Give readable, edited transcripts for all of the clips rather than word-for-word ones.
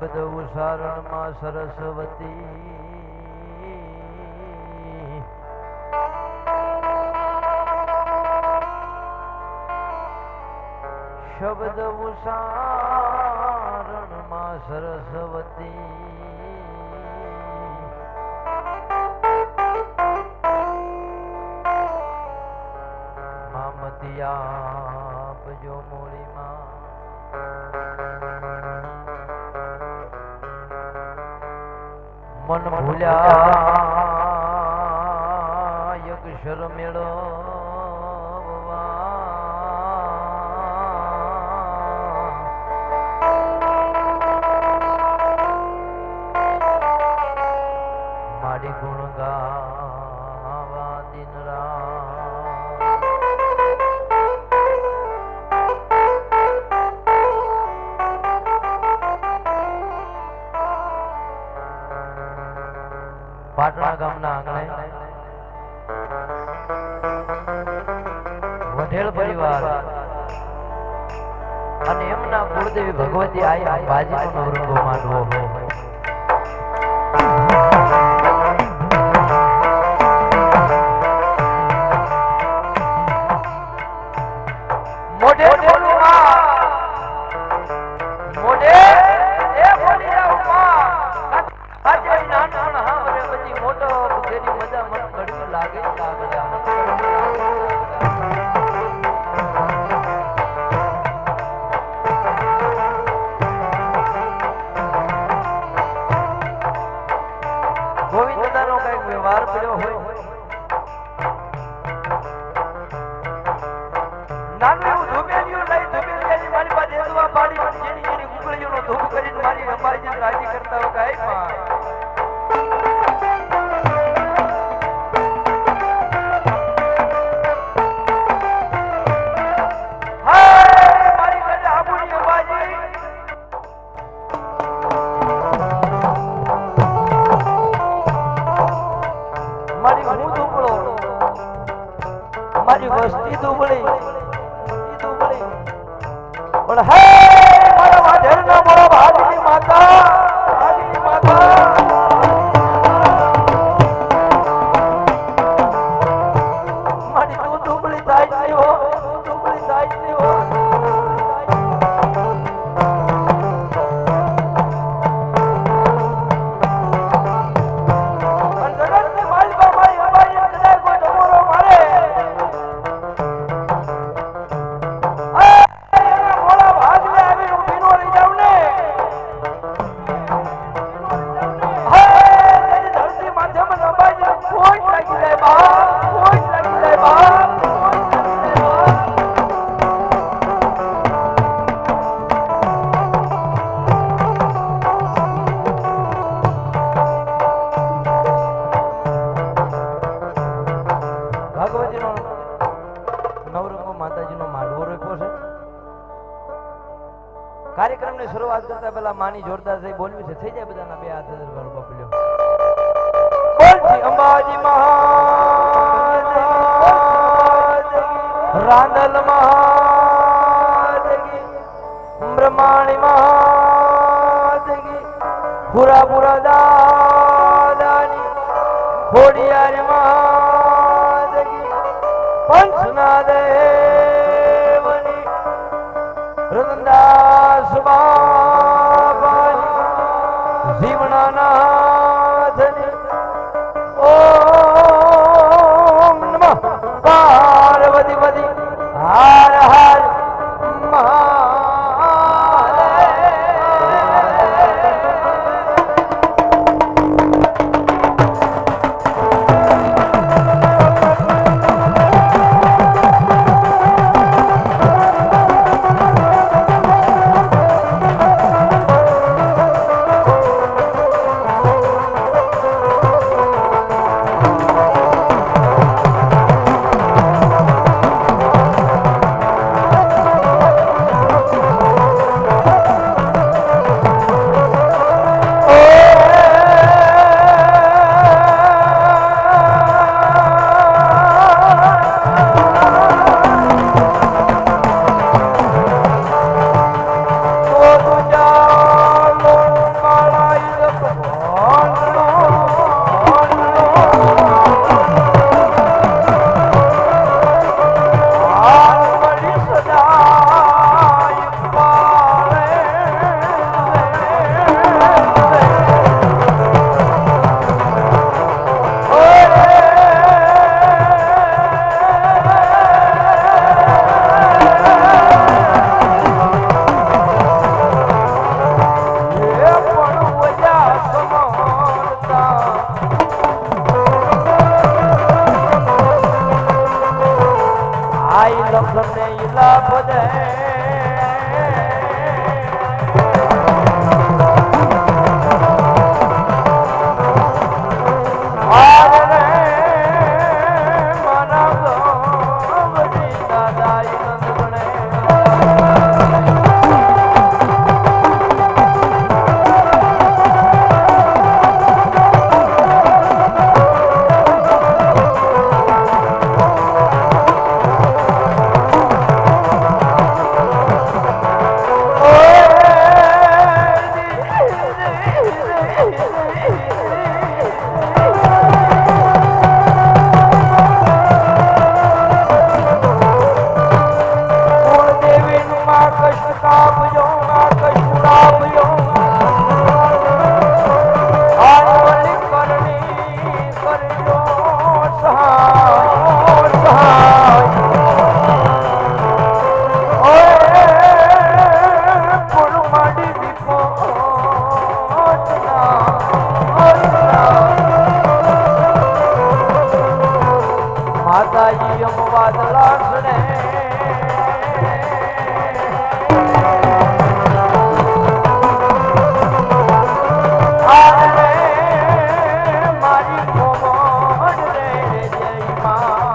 શબ્દ ઉચ્ચારણમાં સરસ્વતી શબ્દ ઉચ્ચારણમાં સરસ્વતી મામતી આપજો મોરીમાં મન ભૂલ્યા અક્ષર મેળવવા મારી ગુણ ગાવા દિન પાટણા ગામના આંગણે વઢેલ પરિવાર અને એમના કુળદેવી ભગવતી આઈ બાજીનો નવરંગો માંડવો મોઢે બોલું મોઢે એ બોલી જાવ આજે નાનપણ હાવરે પછી મોટો તેની મજા મન કડવી લાગે ગોવિંદદાનો કઈક વ્યવહાર પડ્યો હોય નાનું એવું ધૂપેલિયું લઈ ધૂપેલિયાની મારી પાસે એદવા પાડી જેની જેની ઉકળીઓનો ધૂપ કરીને મારી અમારી જે રાજી કરતા હોય કાંઈ માં મારી વસ્તી દુબળી પણ હે મારા વાઢેરના મોળા ભાગની માતા મારી તું દુબળી થાય નહીં હો દુબળી થાય નહીં હો કાર્યક્રમની શરૂઆત કરતા પહેલા માની જોરદાર થઈ બોલવી છે થઈ જાય બધાના બે હાથ ધરવાનો બપલ્યો બોલજી અંબાજી મહાદેવ રાંદલ મહાદેવ બ્રહ્માણી મહાદેવ પુરા દાદાની ખોડિયાર મહાદેવ પંચના દેવની રતનદાસ બાબાની જીવનાનાથની ઓમ નમઃ પાર્વતી પતિ હર હર આઈ લખને ઈલા ભજે માતાજી અમવાદ લાગણે મારી મોમડ રે જય મા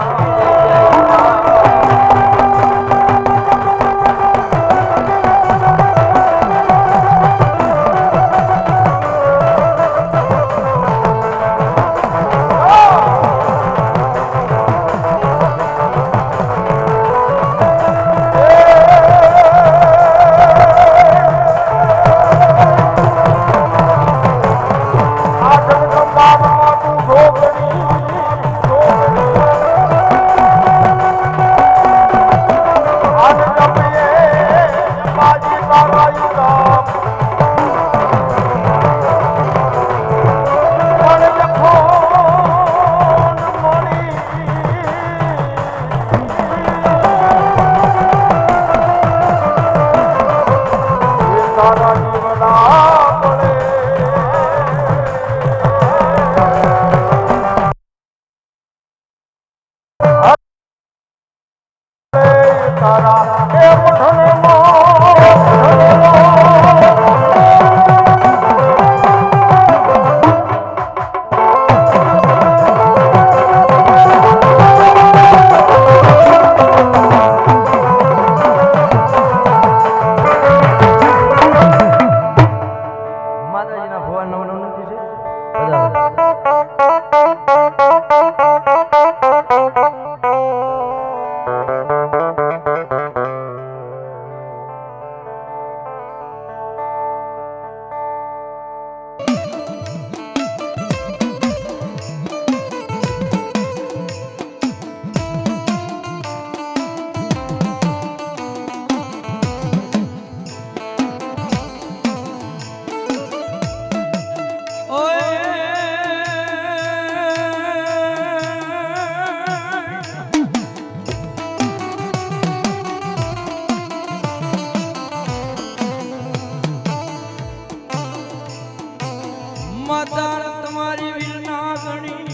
માતા તમારી વીરના ગણી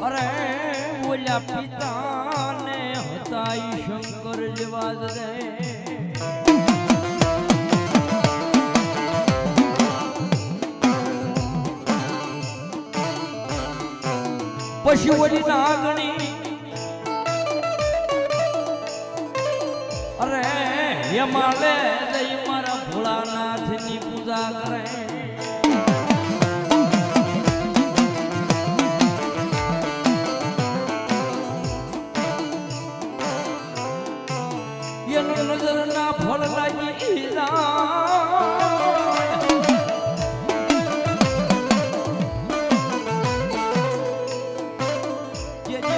અરે બોલ્યા પિતાને હતા ઈ શંકર જેવા જ રે પછી ઓલી નાગણી અરે યમાલે જઈ મારા ભોળાનાથની પૂજા કરે એનો નજર ના ફળ લાગી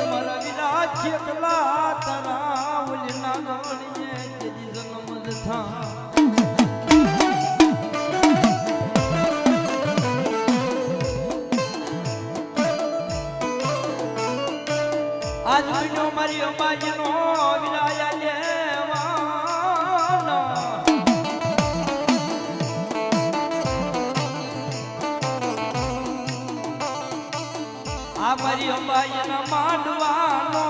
મારા વિરાજ કલા તારા ઓલી નાગણીએ જેદી જન્મ થા આજ મહિનો મારી અંબાજીનો વિરાયા લેવાનો આ મારી અંબાજીના માંડવાનો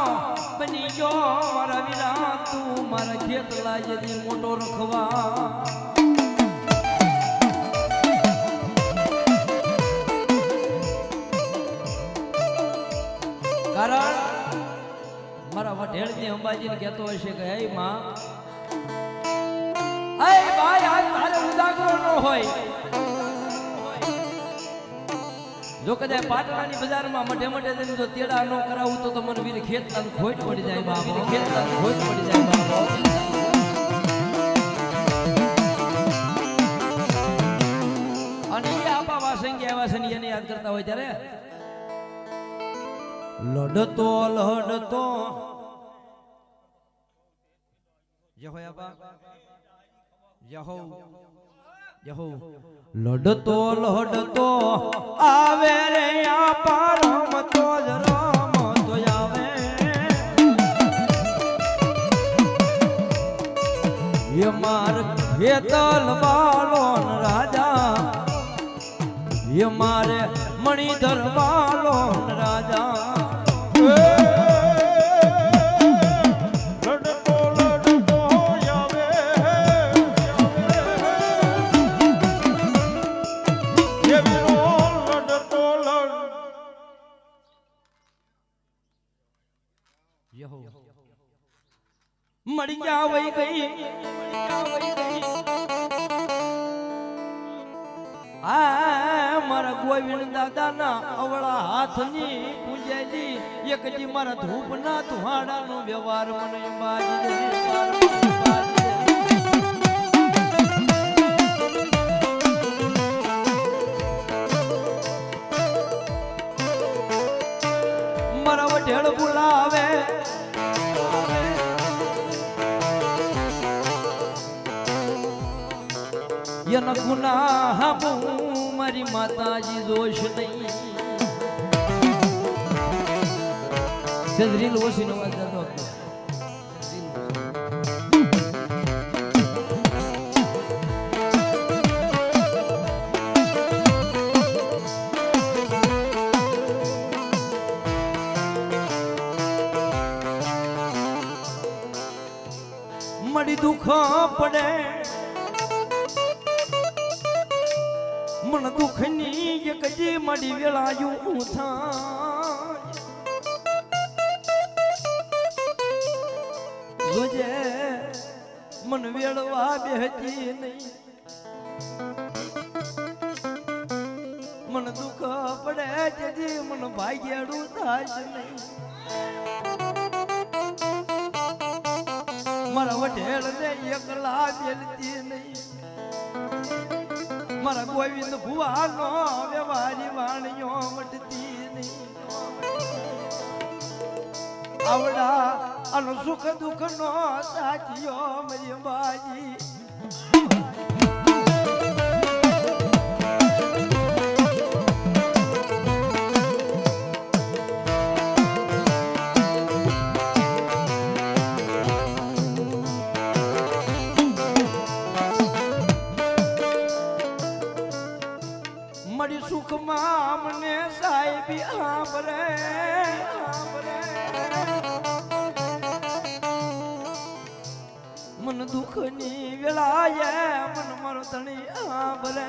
બની ગયો મારા વીરા તું મારા ખેતલા જેથી મોટો રખવા કારણ મારા વઢેળની અંબાજીને કહેતો હશે કે હે માં હે ભાઈ આ તારે ઉદાગરો ન હોય જો કદાચ પાટણાની બજારમાં મઢે મઢે જઈને જો તેડા ન કરાવું તો મને વીર ખેતલાનું ખોટ પડી જાય બાબો ખેતલાનું ખોટ પડી જાય બાબો અને એ આપા વાસંગી આવ્યા છે ને એને યાદ કરતા હોય ત્યારે લડતો લડતો જહો આપા જહો જહો લડતો લડતો આવે રે આપા રમતો જ રમતો આવે એ માર ખેતલ બાલોન રાજા એ મારે મણિધર બાલોન રાજા મળી જાવઈ ગઈ આ મારા ગોવિંદ દાદાના અવળા હાથની પૂંજેલી એકજી મારા ધૂપના ધુહાડાનો વ્યવહાર મને મારા વઢેળ બોલાવે એના ગુનાહ બહુ મારી માતાજી દોષ નહીં સેજરીલ ઓસીનો વાત હતો મળી દુઃખ પડે મન દુઃખની એક જે મળી વેળાયું થાય જોજે મન વેળવા બેહતી નહીં મન દુઃખ પડે તેથી મન ભાગ્યાડું થાય નહીં મારા વઢેળ ને એકલા બેલતી નહીં મારા ગોવિંદ ભુવાનો વ્યવહારી વાણીઓ મટતી નહીં આવડા અનુ સુખ દુઃખ નો સાચિયો મારી બાજી મળી સુખમાં મને સાહેબી આંબરે મન દુઃખની વેળાએ મન મારો તણી આંબરે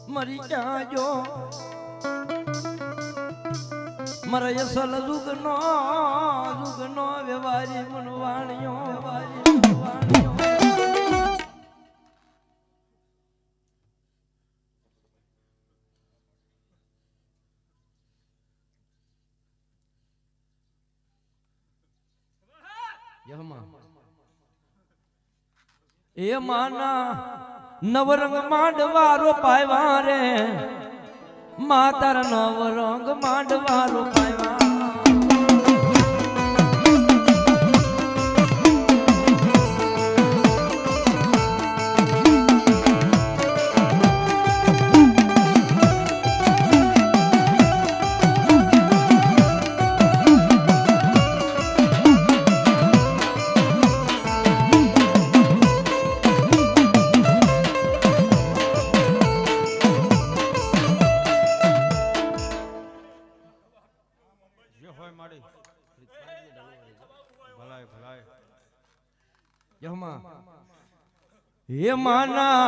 મરી જાજો મારા યસલ જુગનો વ્યવહારી મન વાણિયો એ માના નવરંગ માંડવારો પાયવા રે માતાર નવરંગ માંડવારો પાયવા હે માના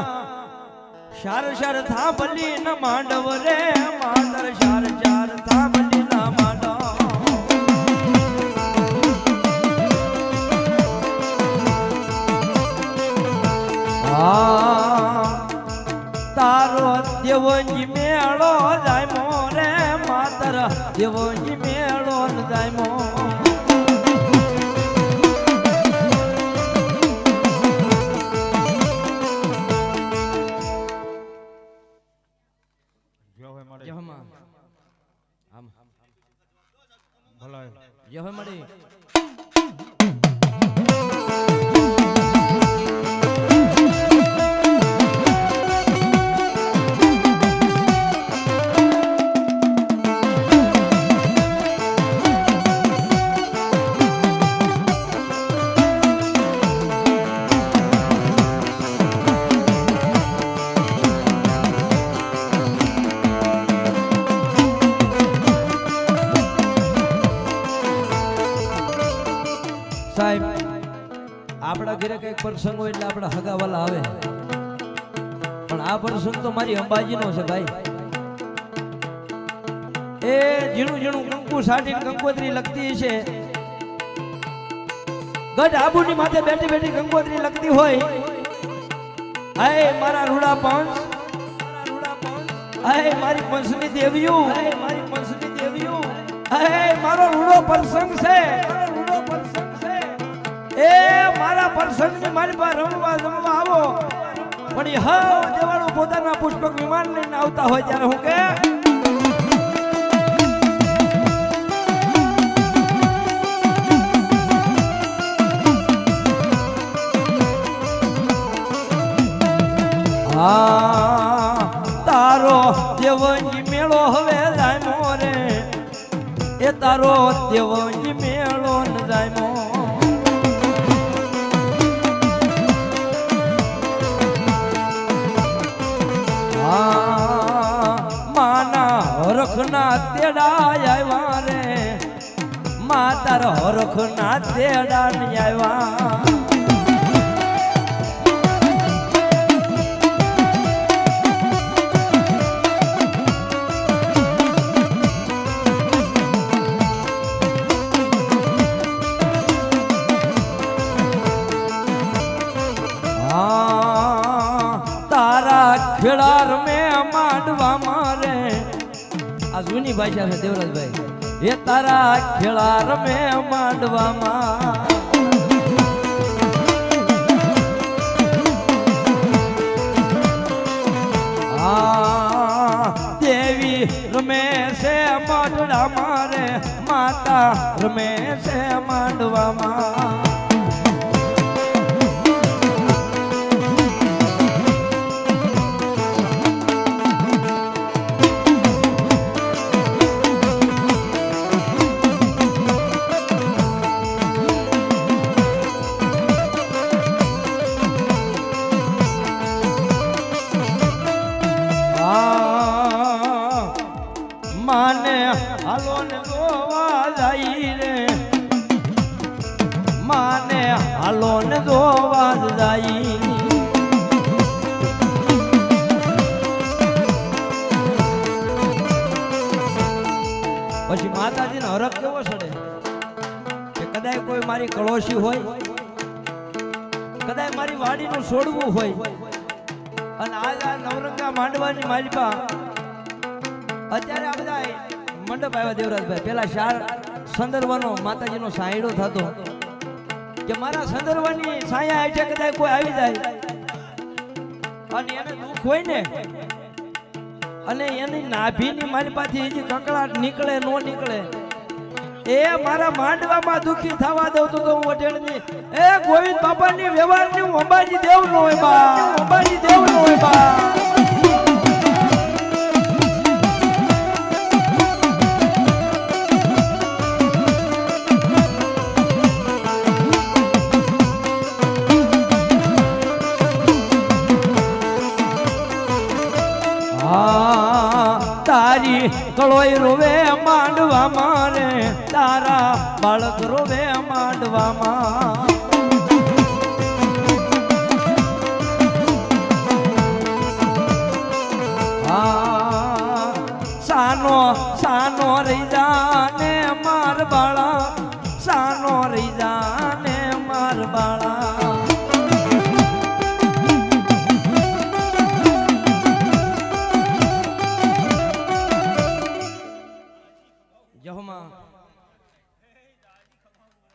શાર શાર થાંભલી ન માંડવ રે માતર શાર શાર થાંભલી ના માંડવ તારો દેવોજી મેળો જાયમો રે માતર દેવોજી મેળો જાયમો સાહેબ આપણા ઘરે કઈક પ્રસંગ હોય એટલે આપણા હગાવાલા આવે પણ આ પ્રસંગ તો મારી અંબાજીનો છે ભાઈ એ ઝીણું ઝીણું કંકુ સાટીને કંકોત્રી લખતી છે ગઢ આબુની માથે બેઠી બેઠી કંકોત્રી લખતી હોય હાય મારા રૂડા પંચ હાય મારી પંચની દેવીઓ હાય મારી પંચની દેવીઓ હાય મારો રૂડો પ્રસંગ છે એ મારા પ્રસંગની મારી પાસે રમવા જમવા આવો પણ એ હા દેવાળો પોતાના પુષ્પક વિમાન લઈને આવતા હોય ત્યારે હું કે તારો દેવજી મેળો હવે જાયમો રે એ તારો દેવજી મેળો ન જાયમો માના હરખના તેડા આવ્યા રે માતાર હરખના તેડા ની આવ્યા ખેડા રમે માંડવા મારે આ જૂની ભાષા છે દેવરાજભાઈ એ તારા ખેડા રમે માંડવામાં દેવી રમે છે માંડવા મારે માતા રમે છે માંડવામાં માને હાલો ને જોવા જાય રે માને હાલો ને જોવા જાય પછી માતાજીનો હરખ કેવો ચડે કે કદાચ કોઈ મારી કળોશી હોય કદાચ મારી વાડીનું છોડવું હોય અને આજ આ નવરંગા માંડવાની માલિપા અત્યારે આ બધા મંડપ આવ્યા દેવરાજભાઈ પેલા શાર સંદર્ભનો માતાજીનો સાયડો થતો કે મારા સંદર્ભની છાયા હેઠે કદાચ કોઈ આવી જાય અને એને દુઃખ હોય ને અને એની નાભીની માલિપાથી જે કકળાટ નીકળે નો નીકળે એ મારા માંડવામાં દુખી થવા દઉં તો હું વઢેણની એ ગોવિંદ બાપાની વ્યવહારની હું અંબાજી દેવ નો હોય બા અંબાજી દેવ નો હોય બા તારી કળોઈ રોવે માંડવા મારે તારા બાળક રોવે માંડવામાં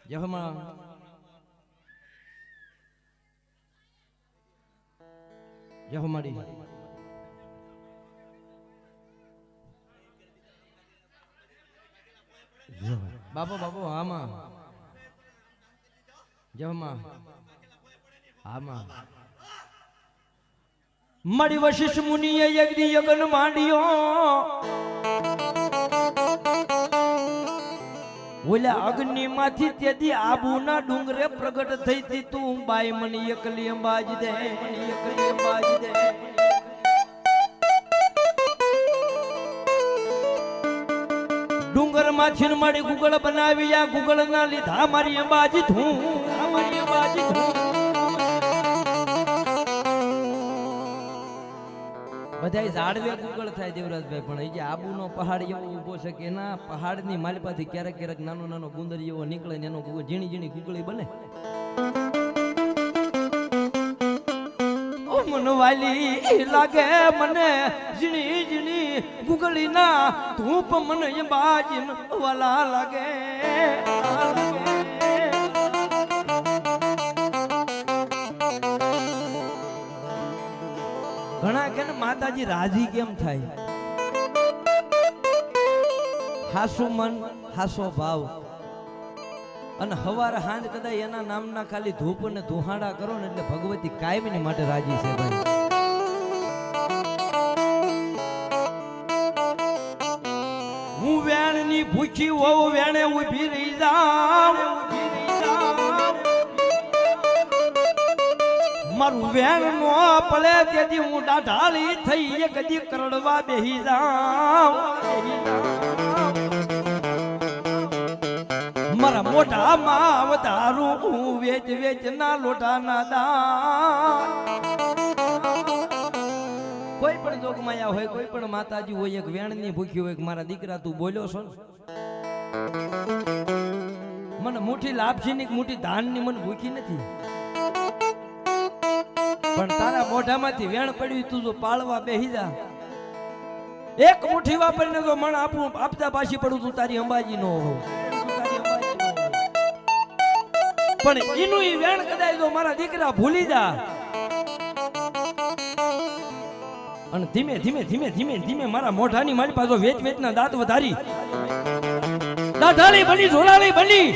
જહમાં જહમાડી બાપો બાપો આમાં જહમાં આમાં મળી વશિષ્ઠ મુનિએ યજ્ઞ યજ્ઞ માંડ્યો ઓલા અગ્નિ માંથી તેથી આબુના ડુંગરે પ્રગટ થઈ હતી તું બાઈ મને એકલી અંબાજ દે એકલી અંબાજ દે ડુંગર માંથી મારી ગુગળ બનાવી આ ગુગળ ના લીધા મારી અંબાજી તું મારી અંબાજી તું બધા ઝાડવે ગુગળ થાય દેવરાજભાઈ પણ જે આબુનો પહાડ એવો ઊભો છે કે એના પહાડની માલપાથી ક્યારેક ક્યારેક નાનો નાનો ગુંદરી એવો નીકળે ને એનો ઝીણી ઝીણી ગુગળી બને ઓ મન વાલી લાગે મને ઝીણી ઝીણી ગુગળી ના ધૂપ મને એ બાજી વાલા લાગે ઘણા કે માતાજી રાજી કેમ થાય હાસુ મન હાસો ભાવ અને હવાર હાંજ કદાચ એના નામના ખાલી ધૂપ અને ધુહાડા કરો ને એટલે ભગવતી કાયમી માટે રાજી છે ભાઈ હું વેણ ની ભૂખી હોઉં વેણે ઉભી રહી જાઉં મારું વેણ નો પડે તેથી હું ડાઢાળી થઈ એક દી કરડવા બેહી જાઉં મારા મોઢામાં વધારું હું વેચ વેચ ના લોટા ના દાન કોઈ પણ જોગમાયા હોય કોઈ પણ માતાજી હોય એક વેણ ની ભૂખી હોય મારા દીકરા તું બોલ્યો છો ને મને મુઠ્ઠી લાપસી ની મુઠ્ઠી ધાન ની મને ભૂખી નથી પણ તારા મોઢામાંથી વેણ પડ્યું તું જો પાળવા બેહી જા એક મુઠ્ઠી વાપરીને જો મણ આપતા પાછી પડું તું તારી અંબાજી નો હો પણ એનું ઈ વેણ કદાચ જો મારા દીકરા ભૂલી જા અને ધીમે ધીમે ધીમે ધીમે ધીમે મારા મોઢાની મારી પાસે વેચ વેચના દાંત વધારી દાઢાળી બની ઝોળાળી બની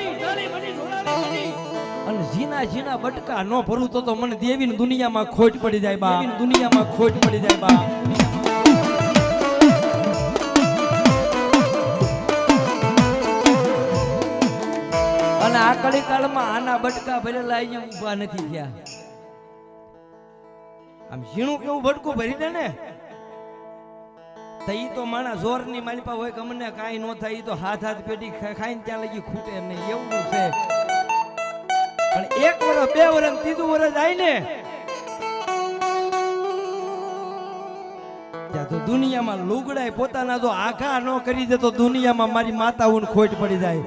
અને ઝીના ઝીના બટકા નો ભરું તો મને દેવી દુનિયામાં ખોટ પડી જાય બા દુનિયામાં ખોટ પડી જાય બા અને આ કળી કાળમાં આના બટકા ભરેલા અહીંયા ઊભા નથી થયા આમ ઝીણું કેવું બટકું ભરી દે ને તો ઈ તો માણા જોર ની માલિપા હોય કે અમને કાંઈ નો થાય ઈ તો હાથ હાથ પેટી ખાઈને ત્યાં લગી ખૂટે નહીં એવું છે પણ એક વર્ષ બે વર્ષ ત્રીજું વર્ષ જાય ને ત્યાં તો દુનિયામાં લુગડાય પોતાના જો આઘા ન કરી દે તો દુનિયામાં મારી માતાઓને ખોટ પડી જાય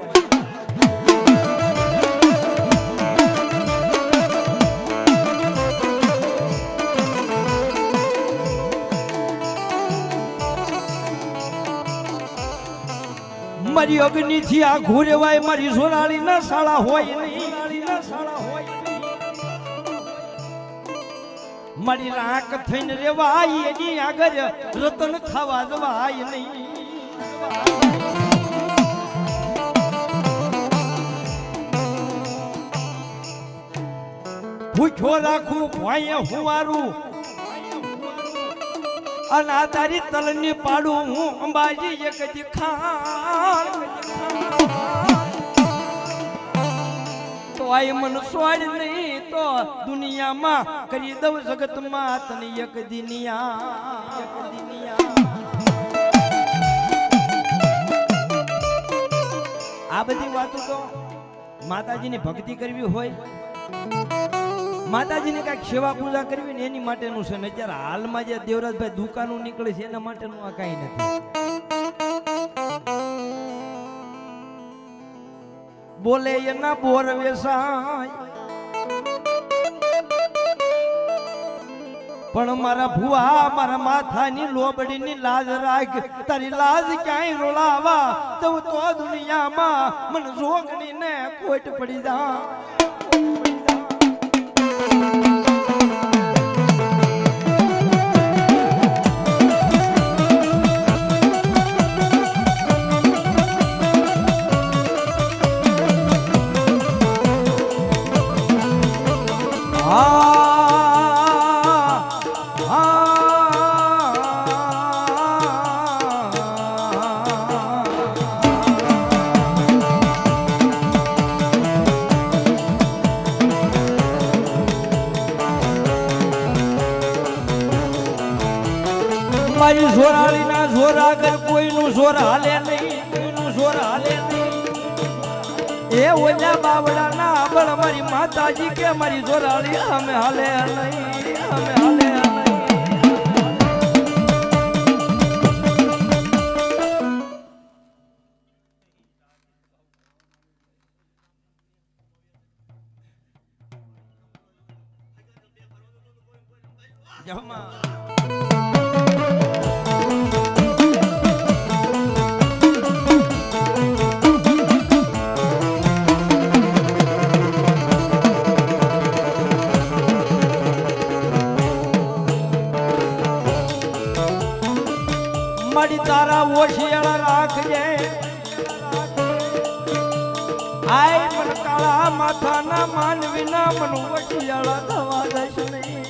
મારી અગ્નિ થી આ ઘોરેવાય મારી સોનાળી ના શાળા હોય મારી રાખ થઈને રેવાય એની આગળ રતન ખાવા જવાય નહીં ભૂખ્યો રાખું ભાઈ હુવારું અને આ તારી તલની પાડું હું અંબાજી એક જ ખાણ તો આય મન સોડ નહીં તો દુનિયામાં કરી દઉં જગતમાં તને એક દિનિયા આ બધી વાતો તો માતાજીની ભક્તિ કરવી હોય માતાજીને કઈક સેવા પૂજા કરવી ને એની માટેનું છે ને અત્યારે હાલમાં જે દેવરાજભાઈ દુકાનો નીકળે છે એના માટેનું આ કઈ નથી બોલે એના બોર વેસાય પણ મારા ભુવા મારા માથાની લોબડીની લાજ રાખ તારી લાજ ક્યાંય રોલાવા તો દુનિયામાં મને રોગણી ને કોટ પડી જા મારી જોરાળી ના જોર આગળ કોઈનું જોર હાલે નહીં કોઈનું જોર હાલે નહીં એ ઓલા બાવડા ના આગળ મારી માતાજી કે મારી જોરાળી અમે હાલે નહીં અમે હાલે જમા મારી તારા ઓશિયાળા રાખજે આય મન કાળા માથાના માનવીના મન ઓશિયાળા થવા દઈશ નહીં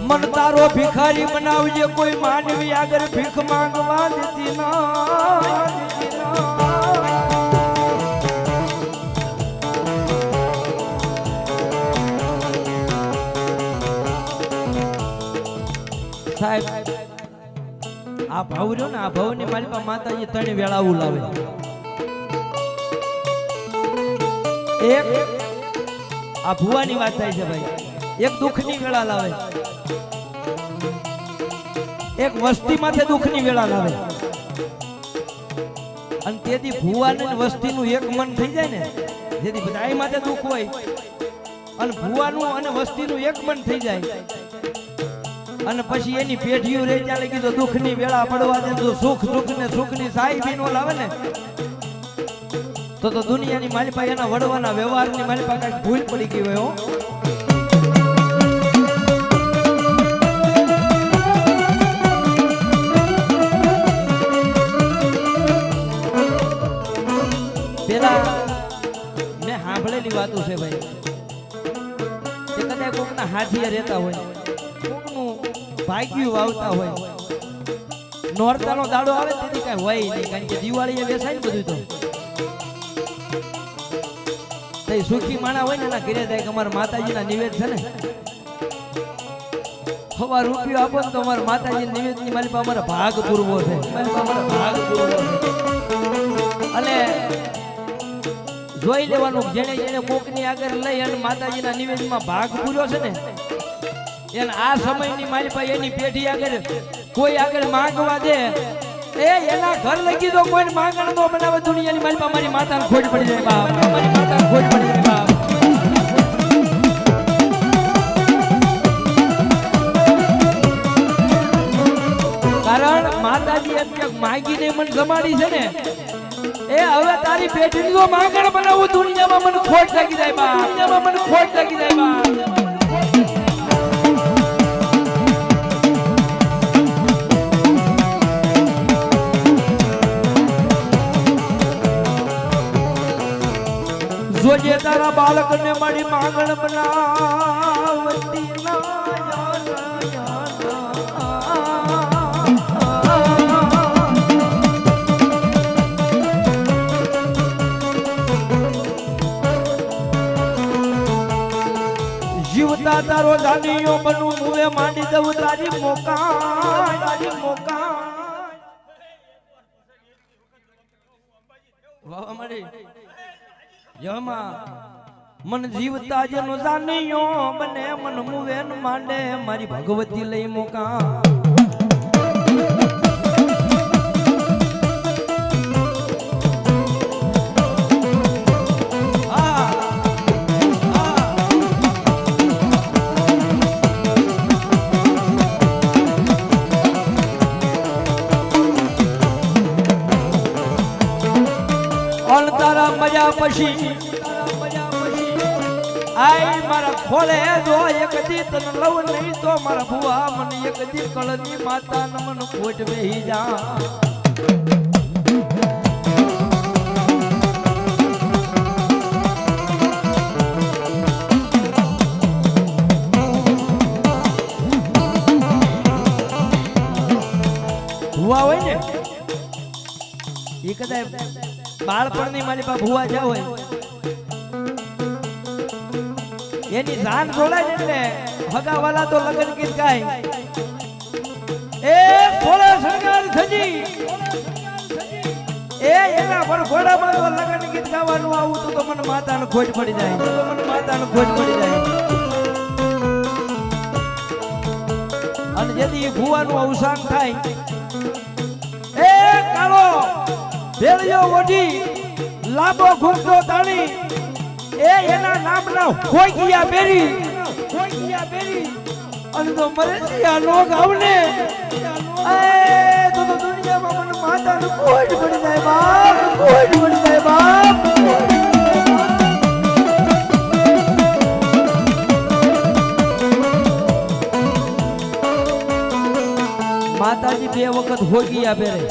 મન તારો ભિખારી બનાવજે કોઈ માનવી આગળ ભીખ માંગવા દેતી ના સાહેબ આ ભાવ રહ્યો ને આ ભાવ ની મારી પાસે માતાજી ત્રણ વેળાવું લાવે એક આ ભુવાની વાત થાય છે ભાઈ એક દુઃખની વેળા લાવે એક વસ્તી માથે દુઃખની વેળા લાવે અને તેથી ભુવાને વસ્તીનું એક મન થઈ જાય ને જેથી બધા માથે દુઃખ હોય અને ભુવાનું અને વસ્તીનું એક મન થઈ જાય અને પછી એની પેઢીઓ રહી ચાલે કીધું દુઃખની વેળા પડવા દે તો સુખ દુઃખ ને સુખની સાહેબી નો લાવે ને તો દુનિયાની મારી પાસે એના વડવાના વ્યવહારની મારી પાસે કઈક ભૂલ પડી ગઈ હોય હો પેલા મેં સાંભળેલી વાતો છે ભાઈ કે કદાચ કોકના હાથીએ રહેતા હોય ભાગ્યું વાવતા હોય નોરતાનો દાડો આવે તેથી કઈ હોય નહીં કારણ કે દિવાળી એ વેસાય ને બધું તો સુખી માણા હોય ને એના ઘરે થાય કે અમારા માતાજીના નિવેદ છે ને હવા રૂપિયો આપો ને તો અમારા માતાજી નિવેદની મારી પાસે અમારા ભાગ પૂરવો છે મારી પાસે અમારા ભાગ પૂરવો છે અને જોઈ લેવાનું જેને જેને કોકની આગળ લઈ અને માતાજીના નિવેદમાં ભાગ પૂર્યો છે ને એને આ સમયની મારી પાસે એની પેઢી આગળ કોઈ આગળ માંગવા દે એ એના ઘર લગી તો કોઈ માંગણ નો બનાવે દુનિયાની મારી પાસે મારી માતાને ખોટ પડી જાય બાપ મારી માતાને ખોટ પડી જાય બાપ કારણ માતાજી અત્યારે માંગીને મને જમાડી છે ને એ હવે તારી પેઢી નો માંગણ બનાવવું દુનિયામાં મને ખોટ લાગી જાય બાપ દુનિયામાં મને ખોટ લાગી જાય બાપ જોજે તારા બાળકને મારી માંગણ બનાવતી જીવતા તારો દાનીઓ બનવું મુવે માંડી દઉં તારી મોકા વાહ મારી યમા મન જીવતા જેનો જાનિયો બને મન મુવેન માંડે મારી ભગવતી લઈ મોકા પણ તારા મજા પછી આઈ મારા ખોલે જો એક દી તને લવ નહીં તો મારા ભુવા મને એક દી કળની માતા ન મન ખોટ બેહી જા ભુવા હોય ને એ કદાચ બાળપણની મારી પાસે ભુવા જા હોય એની જાન જોડાય એટલે હગાવાલા તો લગન ગીત ગાય એ ફોળે શણગાર સજી એ એના પર ઘોડામાં તો લગન ગીત ગાવાનું આવું તો મને માતાને ખોટ પડી જાય અને જેથી ભુવાનું અવસાન થાય એ કાળો ભેળિયો ઓઢી લાંબો ઘૂંટો તાણી એ એના નામના હોઈયા બેરી અને તો મરેશિયા નો ગાવને એ તો દુનિયામાં મને માતાનું ખોટ પડી જાય બાપ માતાજી બે વખત હોઈયા બેરે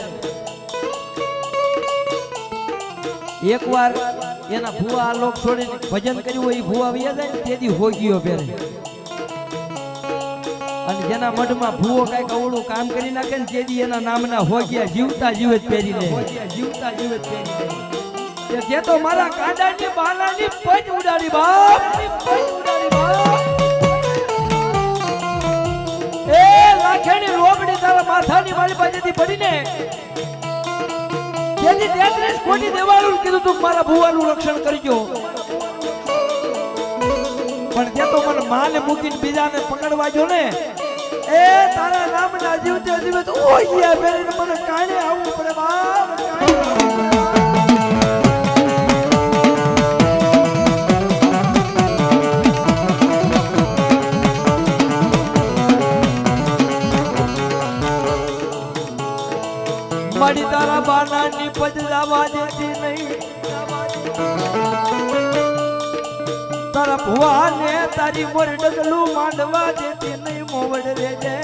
એકવાર એના ભુવા આ લોક છોડીને ભજન કર્યું હોય ભુવા વ્યા જાય ને તેથી હોગીઓ પહેરે અને જેના મઢમાં ભુવો કઈક અવળું કામ કરી નાખે ને તેથી એના નામના હોગિયા જીવતા જીવે પહેરી લે તે તો મારા કાંડાની બાલાની પજ ઉડાડી બાપ એ લાખેની રોબડી તારા માથાની મારી પાસેથી પડીને જેથી 33 કોટી દેવાળું કીધું તું મારા ભુવાનું રક્ષણ કરજો પણ તે તો મને માને મૂકીને બીજાને પકડવા જો ને એ તારા નામના જીવતે જીવત ઓયા બેરીને મને કાણે આવવું પડે બાપ મારી તારા બાનાની પજ લાવા દેતી નહીં તારા ભુવાને તારી મોર ડગલું માંડવા દેતી નહીં મોવડ રેજે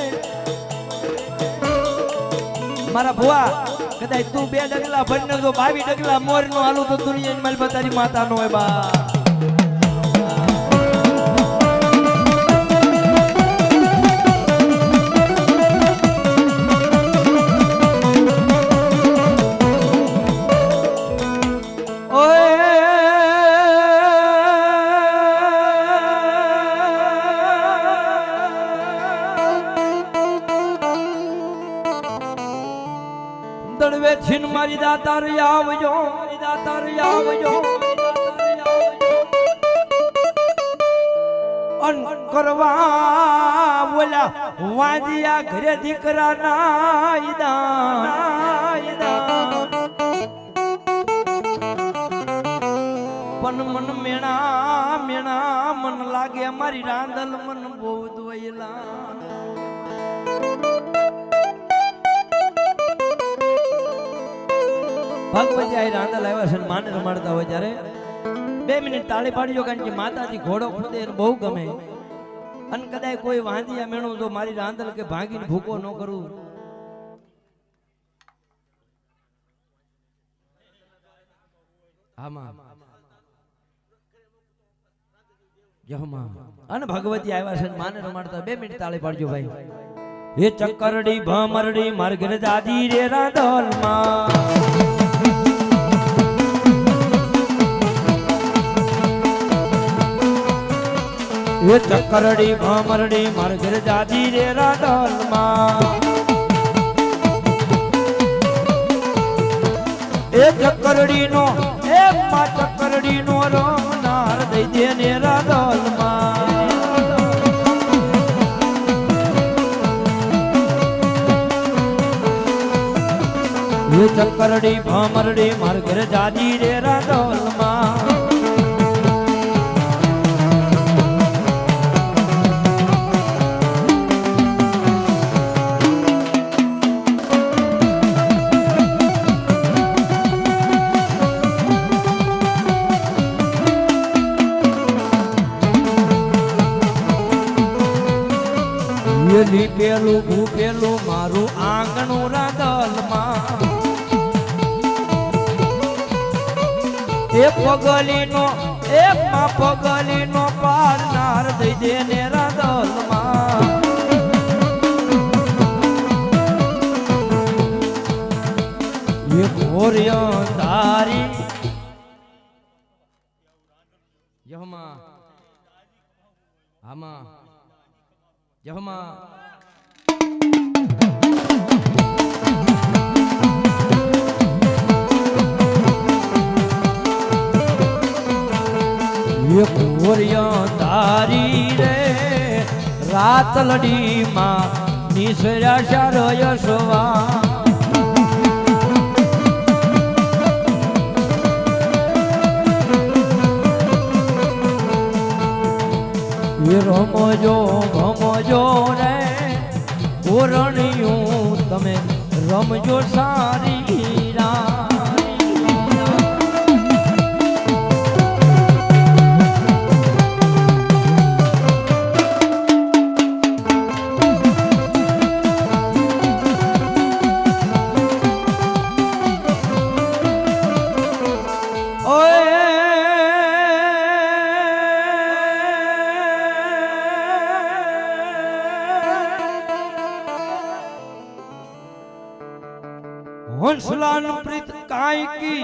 મારા ભુવા કદાચ તું 2 ડગલા ભરને તો 22 ડગલા મોર નો હાલું તો દુનિયાની માલ તારી માતા નો હોય બા દળવે છીન મારી દાતાર આવજો અન કરવા બોલા વાંજિયા ઘરે દીકરા ના પણ મન મેણા મન લાગે મારી રાંદલ મન બહુ દોયલા ભગવતી આ રાંદલ આવ્યા છે માને રમાડતા હોય ત્યારે 2 મિનિટ તાળી પાડજો કારણ કે માતાજી ઘોડો ખુદે એને બહુ ગમે અને કદાચ કોઈ વાંધિયા મેણું તો મારી રાંદલ કે ભાગીને ભૂકો ન કરું અને ભગવતી આવ્યા છે માને રમાડતા 2 મિનિટ તાળી પાડજો ભાઈ એ ચક્કરડી ભમરડી માર્ગર દાદી રે રાંદલ માં એ ચક્કરડી ભમરડી માર ઘર દાદી રે રાંદલ માં એ ચક્કરડી નો એ માં ચક્કરડી નો રમનાર દઈ દે ને રાંદલ માં એ ચક્કરડી ભમરડી માર ઘર દાદી રે રાંદલ માં એ પગલીનો એક માં પગલીનો પારનાર દઈ દે ને રાદલમાં એ ઘોરિયા તારી જહમાં આમાં જહમાં તારી રે રાત લડીમાં નિસર્યા શાર યશવા રમજો ભમજો રે ઓરણિયું તમે રમજો સારી હંસલાન પ્રીત કાંઈકી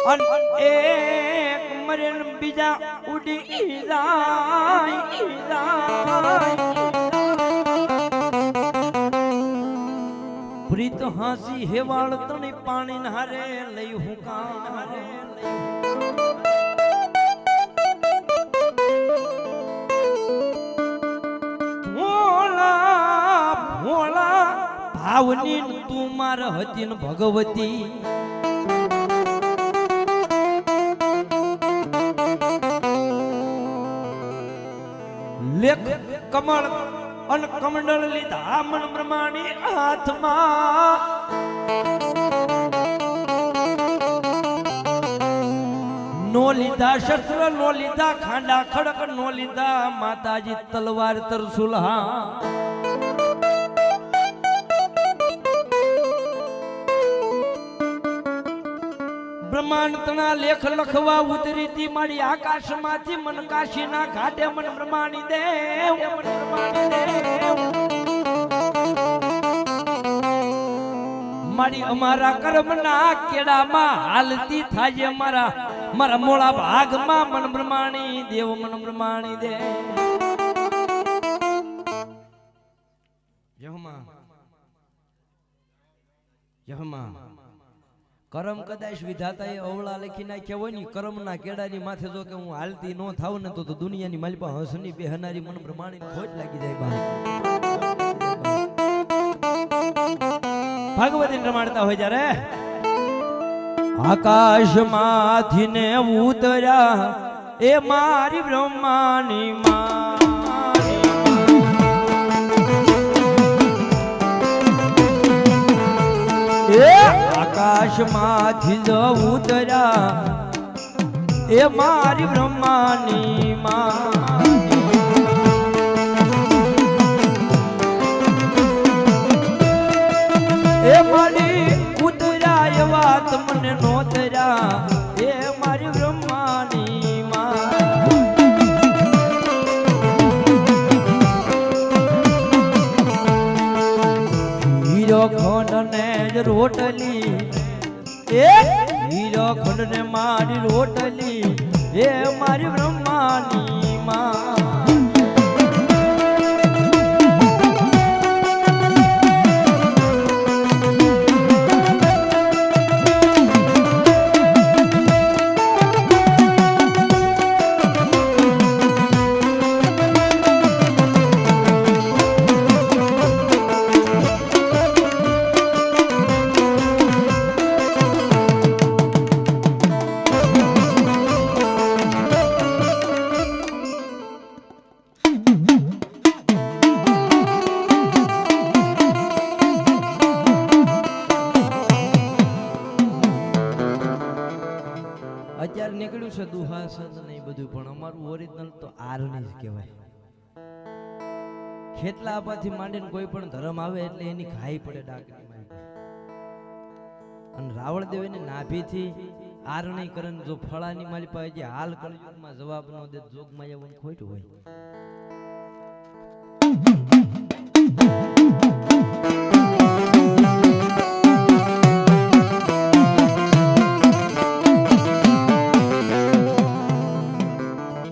અન એક મરેન બીજા ઉડી જાય પ્રીત હાસી હેવાળ તણી પાણી હારે લઈ હું કારે ભાવની તું માર હતી ને ભગવતી લેખ કમળ અન કમંડળ લીધા મન બ્રહ્માની હાથમાં નો લીધા શસ્ત્ર નો લીધા ખાંડા ખડક નો લીધા માતાજી તલવાર તરસુલહા બ્રહ્માંડ તણા લેખ લખવા ઉતરી તી મારી આકાશમાંથી મન કાશીના ઘાટે મન બ્રહ્માણી દેવ મારી અમારા કર્મના કેડામાં હાલતી થાય મારા મોળા ભાગમાં મન બ્રહ્માણી દેવ મન બ્રહ્માણી દેવ જહમાં કરમ કદાચ વિધાતા એ અવળા લખી નાખ્યા હોય ને કરમના કેડાની માથે જો કે હું હાલતી ન થાવ ને તો દુનિયાની માલિપા હસની બેહનારી મન પ્રમાણે ખોટ લાગી જાય બા ભગવતી રમાડતા હોય જ્યારે આકાશમાંથી ને ઉતર્યા એ મારી બ્રહ્માની માં આકાશમાંથી જ ઉતર્યા એ મારી બ્રહ્માની માં એ મારી ઉતર્યા એ વાત મને નોતર્યા એ મારી બ્રહ્માની માં હીરો ખંડ ને જ રોટલી હીરો ખંડ ને મારી રોટલી એ મારી બ્રહ્માની માં અત્યારે નીકળ્યું છે દુહાસન ને બધું પણ અમારું ઓરિજિનલ તો આરની જ કહેવાય. ખેતલા આપાથી માંડીને કોઈ પણ ધર્મ આવે એટલે એની ખાઈ પડે ડાકરી. અને રાવળ દેવની નાભીથી આરણી કરીને જો ફળાની માલી પાસે જે હાલ કળયુગમાં જવાબ ન દે જોગમાં એવું ખોટું હોય.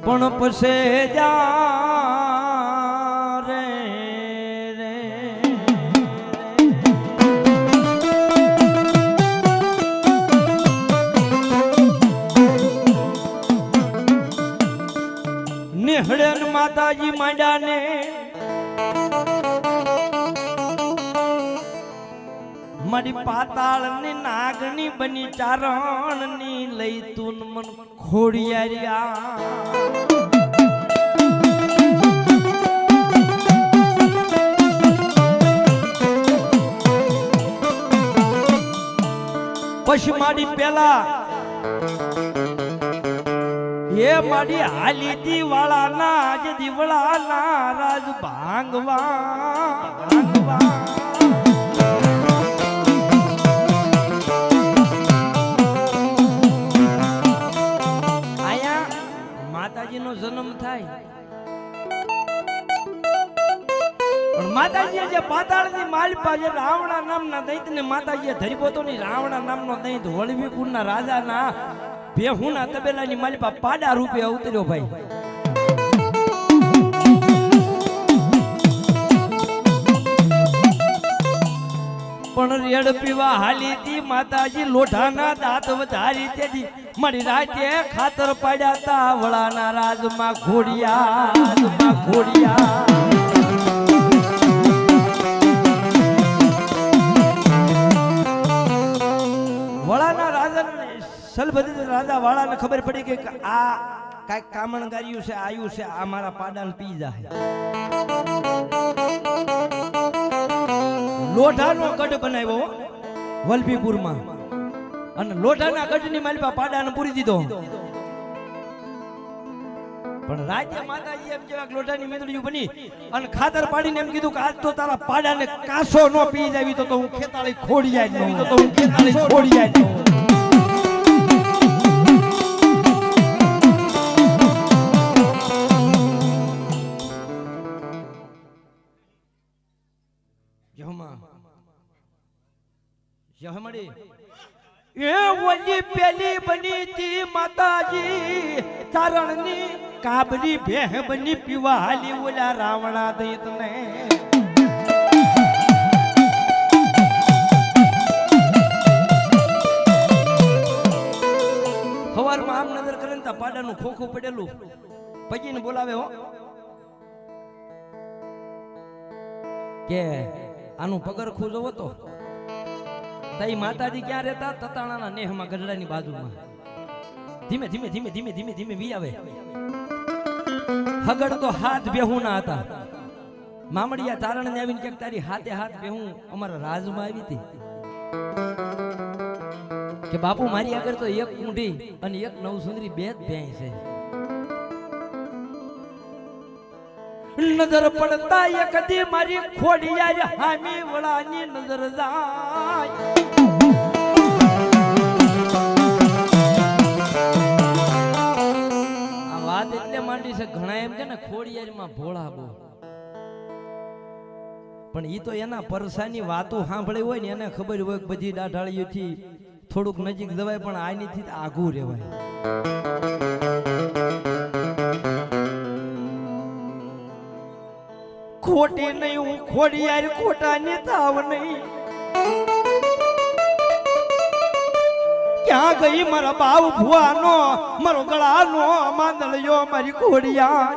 પણ પછી જા રે નિહળન માતાજી માંડ્યાને મારી પાતાળ ની નાગની બની ચારણ ની લઈ તું મન ખોડિયારિયા પછી મારી પેલા એ મારી હાલી દીવાળા ના જે દીવળા ના રાજ ભાંગવા માતાજીનો જન્મ થાય પણ માતાજીએ જે પાતાળની માલિપા જે રાવણા નામના દૈત્યને માતાજીએ ધરીપોતોની રાવણા નામનો દૈત વળવીપુરના રાજાના ભેહુના તબેલાની માલિપા પાડા રૂપે ઉતર્યો ભાઈ. પણ રેડ પીવા હાલી તી માતાજી લોઢાના દાંત વધારી તેથી મારી રાતે ખાતર પાડ્યા તા વળાના રાજમાં ઘોડિયા વળાના રાજા સલભદ્ર રાજા વાળાને ખબર પડી કે આ કાંઈક કામણગાર્યું છે આયુ છે આ મારા પાડાને પી જાય. લોઢાનો ગઢ બનાવ્યો વલભીપુરમાં અને લોઢાના ગઢની માલિપા પાડાને પૂરી દીધો. પણ રાજ્ય માતાજી એમ જેવા લોઢાની મેદડીઓ બની અને ખાતર પાડીને એમ કીધું કે આજ તો તારા પાડાને કાસો નો પી જાવી તો હું ખેતાળી ખોડી જાય. એ ઓલી પેલી બની તી માતાજી ચારણની કાબરી ભેહ બની પીવા હાલી ઓલા રાવણા દૈતને હવારમાં આમ નજર કરે ને પાડાનું ખોખું પડેલું પગીને બોલાવે હો કે આનું પગરખું જોવો તો તઈ માતાજી ક્યાં રહેતા તતાણાના નેહમાં ગઢડાની બાજુમાં ધીમે ધીમે ધીમે ધીમે ધીમે ધીમે વી આવે. હગડ તો હાથ બેહુના હતા. મામડિયા તારણ ને આવીને કે તારી હાથે હાથ બેહું અમારા રાજમાં આવી હતી કે બાપુ મારી આગળ તો એક ઊંઢી અને એક નવસુંદરી બે જ ભેંસ છે. નજર પડતા એક દી મારી ખોડિયા હામી વળાની નજર જાય. આ વાત એટલે માંડી છે ઘણા એમ કે ને ખોડિયારમાં ભોળા બહુ પણ ઈ તો એના પરસાની વાતો સાંભળી હોય ને એને ખબર હોય બધી દાઢાળીઓથી થોડુંક નજીક જવાય પણ આનીથી આઘું રહેવાય. ખોટી નહીં હું ખોડિયાર ખોટા ને થાવ નહીં. ક્યાં ગઈ મારા બાવ ભુવાનો મારો ગળાનો માંદળિયો મારી ખોડિયાર.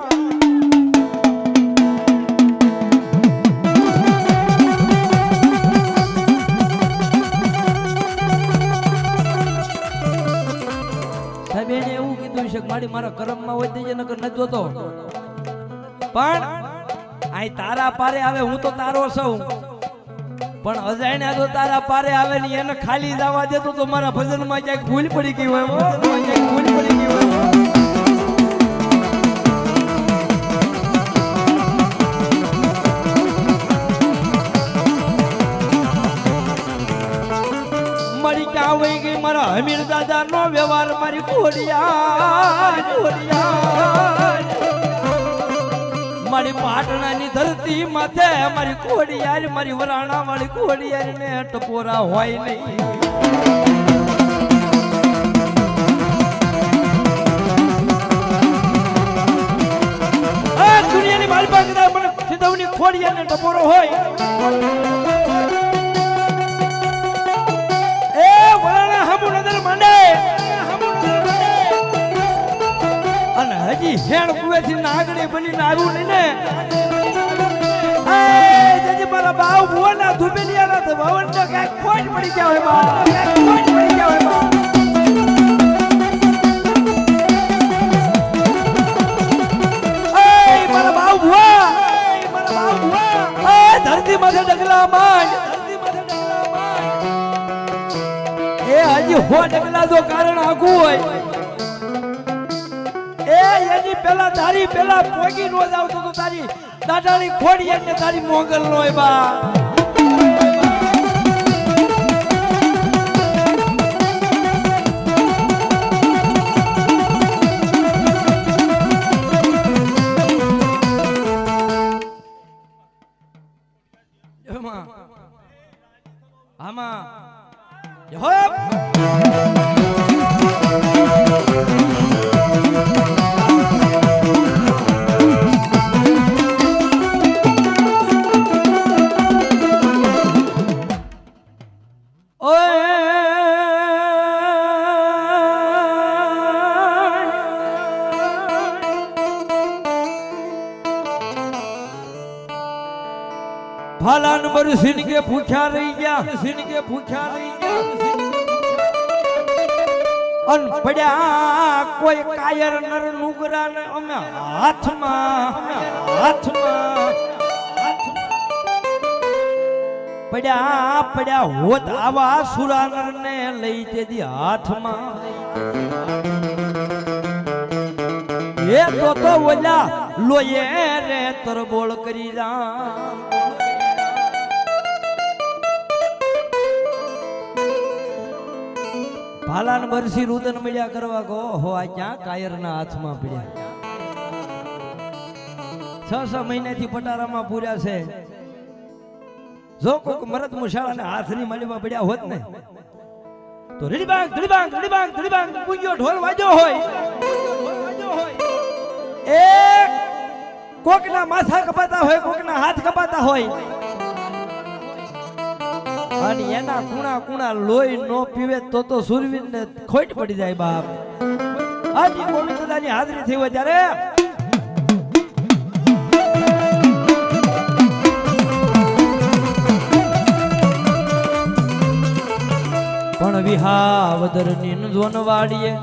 સાહેબ એને એવું કીધું છે મારી મારા કર્મમાં હોય દેજે નકર ન જોતો પણ આય તારા પારે આવે હું તો તારો સૌ પણ અજાણ્યા તો તારા પારે આવે ને એને ખાલી જવા દેતો તો મારા ભજનમાં ક્યાંક ભૂલ પડી ગઈ હોય મારી ક્યાં વહી ગઈ મારા હમીર દાદા નો વ્યવહાર મારી ઘોડિયા મારી પાટણાની ધરતી માથે મારી ઘોડિયાર મારી વરાણા વાળી ઘોડિયાર ને ટપોરા હોય નહીં દુનિયાની મારી પાસે મને સીધવની ખોડિયાર ને ટપોરો હોય અને હજી હેણ કુવેથી નાગણી બનીને આવ્યું નહીં ને જેજી મારા બાવ ભુવના ધુબેલિયાના તો ભવન ને કાંઈક ખોટ પડી ગયા હોય બા કાંઈક ખોટ પડી ગયા હોય બા મારા બાવ ભુવા ધરતી માથે ડગલા માંડ એ હજી હો ડગલા જો કારણ આગું હોય એની પેલા તારી પેલા પોગી નો જાવ તો તારી દાદાની ખોડી એટલે તારી મોગલ નો હોય બા આમાં ફાલાન બર સિન કે ભૂખ્યા રહી ગયા સિન કે ભૂખ્યા રહી ગયા અન પડ્યા કોઈ કાયર નર નુગરા ને અમે હાથમાં પડ્યા પડ્યા હોત આવા સુરાનર ને લઈ તેદી હાથમાં એ તો ઓલા લોયે રે તરબોળ કરી રામ ભાલાન બરસી રુદન મળ્યા કરવા કહો હો આ ક્યાં કાયરના હાથમાં પડ્યા 6 મહિનાથી પટારામાં પૂર્યા છે જો કોક મરદ મુશાળાને હાથની માલીમાં પડ્યા હોત ને તો રીડીબાંગ રીડીબાંગ રીડીબાંગ રીડીબાંગ પૂંજો ઢોલ વાજો હોય એ કોકના માથા કપાતા હોય કોકના હાથ કપાતા હોય અને એના કુણા કુણા લોહી નો પીવે તો સુરવીર ને ખોટ પડી જાય બાપ આજી ગોવિંદદાની હાજરી થઈ હોય ત્યારે પણ વિહાવદર ની જોનવાડીએ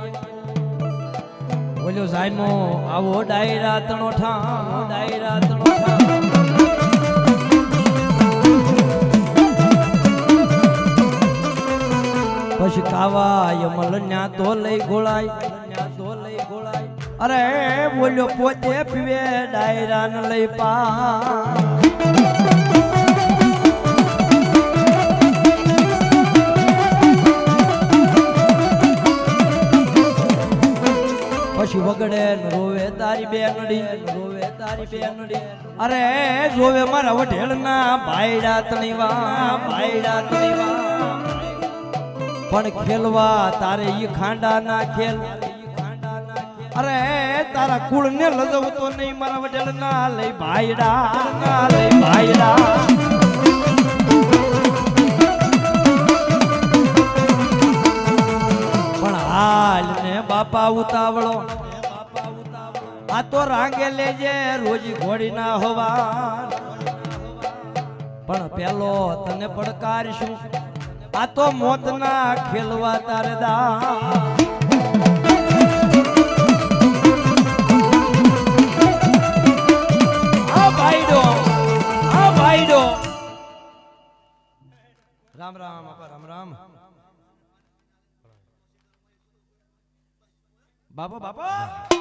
બોલ્યો સાઈમો આવો ડાયરા તણોઠા પછી કાવા મલન્યા તો લઈ ગોળાય અરે બોલ્યો પોતે પીવે ડાયરા ન લઈ પા પછી વગડે રોવે તારી બેનડી અરે જોવે મારા વઢેલના ભાઈડા તણીવા પણ ખેલવા તારે ઈ ખાંડા ના ખેલ અરે તારા કુળ ને લજવતો નહીં મારા વડેલ ના લઈ ભાઈડા પણ હાલ ને બાપા ઉતાવળો આ તો રાંગે લેજે રોજી ઘોડી ના હોવા પણ પેલો તને પડકારશું આ તો મોત ના ખેલવા તારે દા ભાઈડો રામ રામ બાપા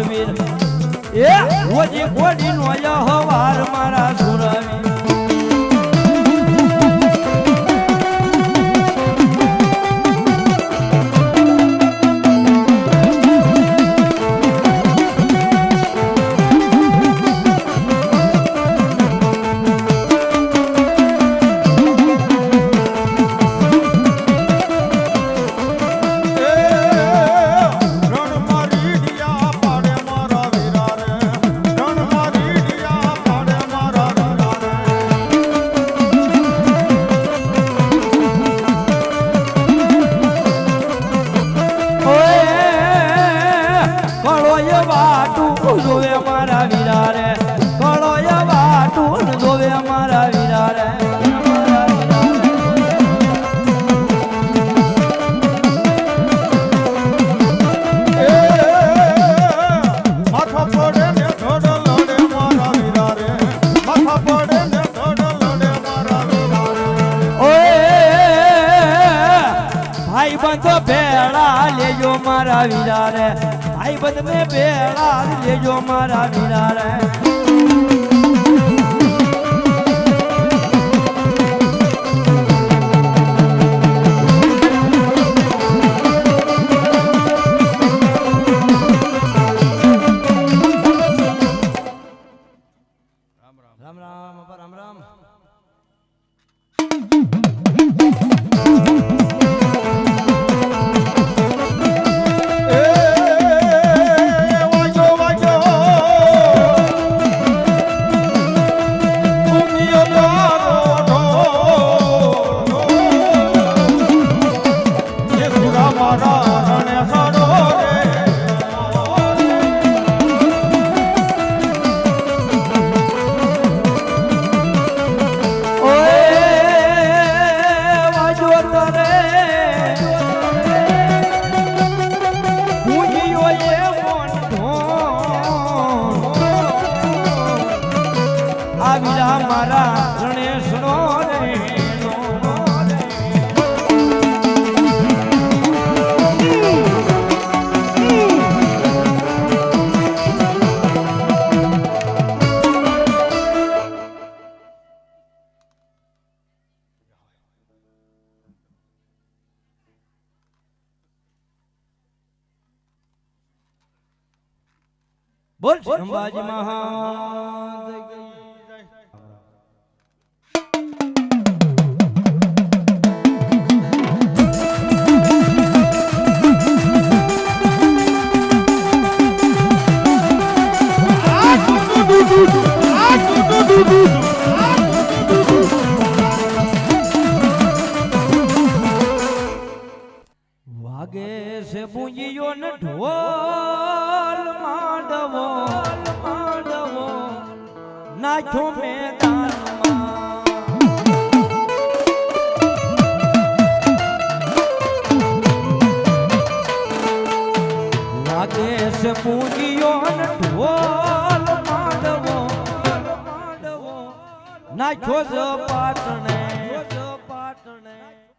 સુરવીર એ ઓજી કોડી નો હવાર મારા સુરવીર જોવે અમારા વીરા રે કળોય વાટું જોવે અમારા વીરા રે માથા પડે ને ધડ લડે મારા વીરા રે માથા પડે ને ધડ લડે મારા વીરા રે ઓય ભાઈ બંધો ભેળા લેજો મારા વીરા રે ભાઈ બંધ ને ભેળા લેજો મારા વીરા રે રામ રામ બાપા રામ રામ આવીરા મારા ગણેશ નો રે બોલ અંબાજી મહાદેવ વાગે છે પૂંજીયો ને ઢોલ માંડવો માંડવો નાખ્યો મેદાનમાં વાગે છે પૂંજીયો ને ઢોલ માંડવો માંડવો નાખ્યો જ પાટણે પાટણે